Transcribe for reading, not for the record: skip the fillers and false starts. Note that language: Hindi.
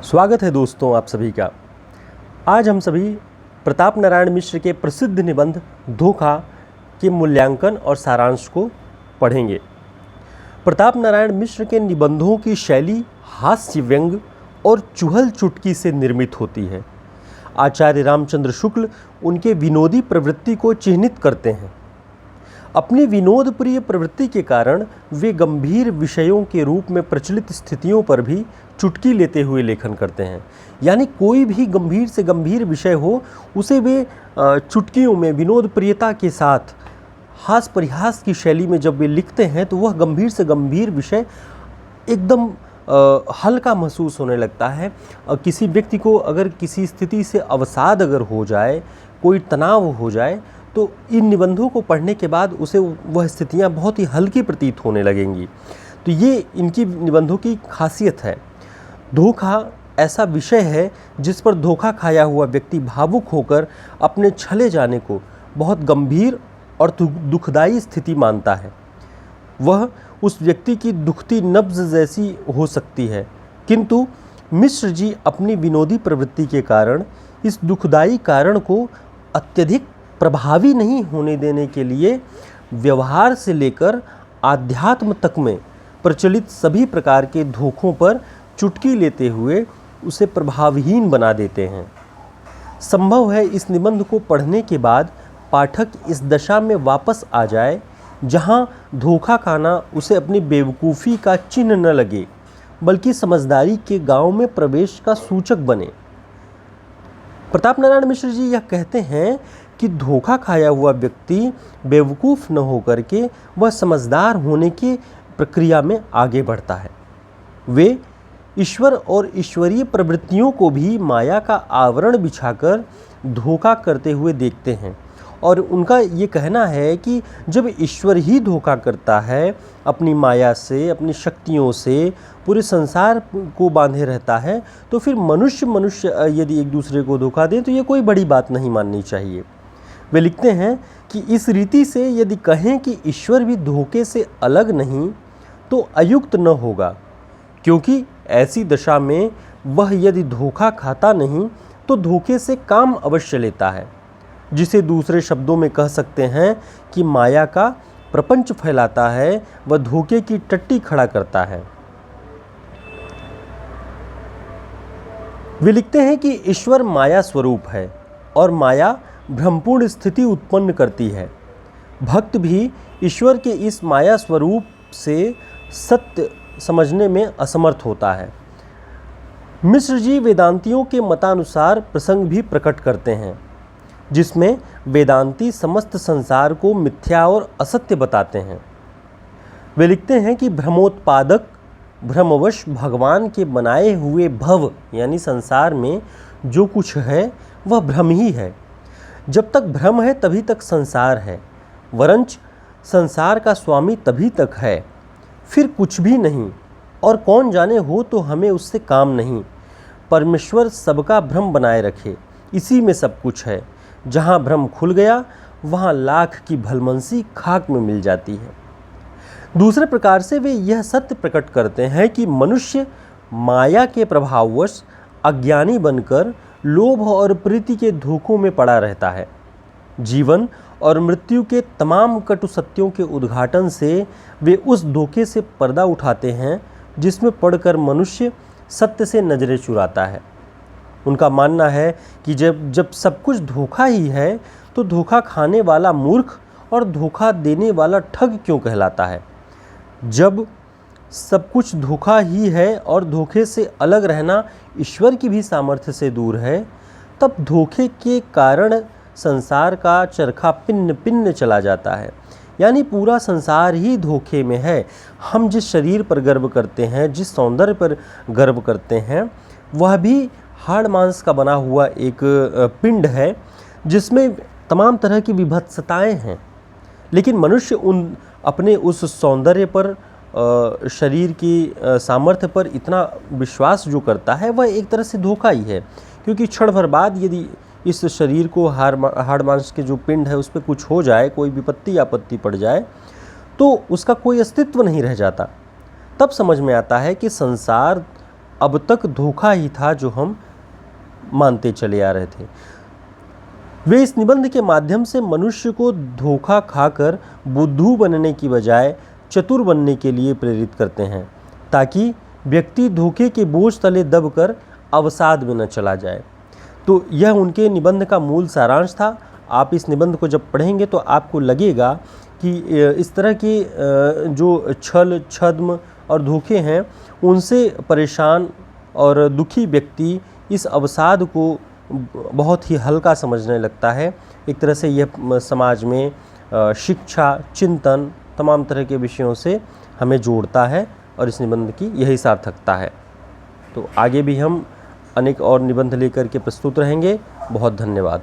स्वागत है दोस्तों आप सभी का। आज हम सभी प्रताप नारायण मिश्र के प्रसिद्ध निबंध धोखा के मूल्यांकन और सारांश को पढ़ेंगे। प्रताप नारायण मिश्र के निबंधों की शैली हास्य व्यंग और चुहल चुटकी से निर्मित होती है। आचार्य रामचंद्र शुक्ल उनके विनोदी प्रवृत्ति को चिह्नित करते हैं। अपनी विनोदप्रिय प्रवृत्ति के कारण वे गंभीर विषयों के रूप में प्रचलित स्थितियों पर भी चुटकी लेते हुए लेखन करते हैं। यानी कोई भी गंभीर से गंभीर विषय हो उसे वे चुटकियों में विनोदप्रियता के साथ हास परिहास की शैली में जब वे लिखते हैं तो वह गंभीर से गंभीर विषय एकदम हल्का महसूस होने लगता है। किसी व्यक्ति को अगर किसी स्थिति से अवसाद अगर हो जाए, कोई तनाव हो जाए, तो इन निबंधों को पढ़ने के बाद उसे वह स्थितियां बहुत ही हल्की प्रतीत होने लगेंगी। तो ये इनकी निबंधों की खासियत है। धोखा ऐसा विषय है जिस पर धोखा खाया हुआ व्यक्ति भावुक होकर अपने छले जाने को बहुत गंभीर और दुखदायी स्थिति मानता है। वह उस व्यक्ति की दुखती नब्ज जैसी हो सकती है, किंतु मिश्र जी अपनी विनोदी प्रवृत्ति के कारण इस दुखदायी कारण को अत्यधिक प्रभावी नहीं होने देने के लिए व्यवहार से लेकर आध्यात्म तक में प्रचलित सभी प्रकार के धोखों पर चुटकी लेते हुए उसे प्रभावहीन बना देते हैं। संभव है इस निबंध को पढ़ने के बाद पाठक इस दशा में वापस आ जाए जहां धोखा खाना उसे अपनी बेवकूफ़ी का चिन्ह न लगे, बल्कि समझदारी के गांव में प्रवेश का सूचक बने। प्रताप नारायण मिश्र जी यह कहते हैं कि धोखा खाया हुआ व्यक्ति बेवकूफ़ न होकर के वह समझदार होने की प्रक्रिया में आगे बढ़ता है। वे ईश्वर और ईश्वरीय प्रवृत्तियों को भी माया का आवरण बिछाकर धोखा करते हुए देखते हैं, और उनका ये कहना है कि जब ईश्वर ही धोखा करता है अपनी माया से, अपनी शक्तियों से पूरे संसार को बांधे रहता है, तो फिर मनुष्य यदि एक दूसरे को धोखा दें तो ये कोई बड़ी बात नहीं माननी चाहिए। वे लिखते हैं कि इस रीति से यदि कहें कि ईश्वर भी धोखे से अलग नहीं तो अयुक्त न होगा, क्योंकि ऐसी दशा में वह यदि धोखा खाता नहीं तो धोखे से काम अवश्य लेता है, जिसे दूसरे शब्दों में कह सकते हैं कि माया का प्रपंच फैलाता है, वह धोखे की टट्टी खड़ा करता है। वे लिखते हैं कि ईश्वर माया स्वरूप है और माया भ्रमपूर्ण स्थिति उत्पन्न करती है। भक्त भी ईश्वर के इस माया स्वरूप से सत्य समझने में असमर्थ होता है। मिश्र जी वेदांतियों के मतानुसार प्रसंग भी प्रकट करते हैं, जिसमें वेदांती समस्त संसार को मिथ्या और असत्य बताते हैं। वे लिखते हैं कि भ्रमोत्पादक भ्रमवश भगवान के बनाए हुए भव यानी संसार में जो कुछ है वह भ्रम ही है। जब तक भ्रम है तभी तक संसार है, वरंच संसार का स्वामी तभी तक है, फिर कुछ भी नहीं, और कौन जाने हो तो हमें उससे काम नहीं। परमेश्वर सबका भ्रम बनाए रखे, इसी में सब कुछ है। जहाँ भ्रम खुल गया वहाँ लाख की भलमनसी खाक में मिल जाती है। दूसरे प्रकार से वे यह सत्य प्रकट करते हैं कि मनुष्य माया के प्रभाववश अज्ञानी बनकर लोभ और प्रीति के धोखों में पड़ा रहता है। जीवन और मृत्यु के तमाम कटु सत्यों के उद्घाटन से वे उस धोखे से पर्दा उठाते हैं जिसमें पड़कर मनुष्य सत्य से नजरें चुराता है। उनका मानना है कि जब सब कुछ धोखा ही है तो धोखा खाने वाला मूर्ख और धोखा देने वाला ठग क्यों कहलाता है। जब सब कुछ धोखा ही है और धोखे से अलग रहना ईश्वर की भी सामर्थ्य से दूर है, तब धोखे के कारण संसार का चरखा पिन्न पिन्न चला जाता है। यानी पूरा संसार ही धोखे में है। हम जिस शरीर पर गर्व करते हैं, जिस सौंदर्य पर गर्व करते हैं, वह भी हाड़ मांस का बना हुआ एक पिंड है जिसमें तमाम तरह की विभत्सताएं हैं। लेकिन मनुष्य अपने उस सौंदर्य पर, शरीर की सामर्थ्य पर इतना विश्वास जो करता है वह एक तरह से धोखा ही है, क्योंकि क्षण भर बाद यदि इस शरीर को हाड़ मांस के जो पिंड है उस पर कुछ हो जाए, कोई विपत्ति आपत्ति पड़ जाए, तो उसका कोई अस्तित्व नहीं रह जाता। तब समझ में आता है कि संसार अब तक धोखा ही था जो हम मानते चले आ रहे थे। वे इस निबंध के माध्यम से मनुष्य को धोखा खाकर बुद्धू बनने की बजाय चतुर बनने के लिए प्रेरित करते हैं, ताकि व्यक्ति धोखे के बोझ तले दबकर अवसाद में न चला जाए। तो यह उनके निबंध का मूल सारांश था। आप इस निबंध को जब पढ़ेंगे तो आपको लगेगा कि इस तरह के जो छल, छद्म और धोखे हैं, उनसे परेशान और दुखी व्यक्ति इस अवसाद को बहुत ही हल्का समझने लगता है। एक तरह से यह समाज में शिक्षा, चिंतन, तमाम तरह के विषयों से हमें जोड़ता है और इस निबंध की यही सार्थकता है। तो आगे भी हम अनेक और निबंध लेकर के प्रस्तुत रहेंगे। बहुत धन्यवाद।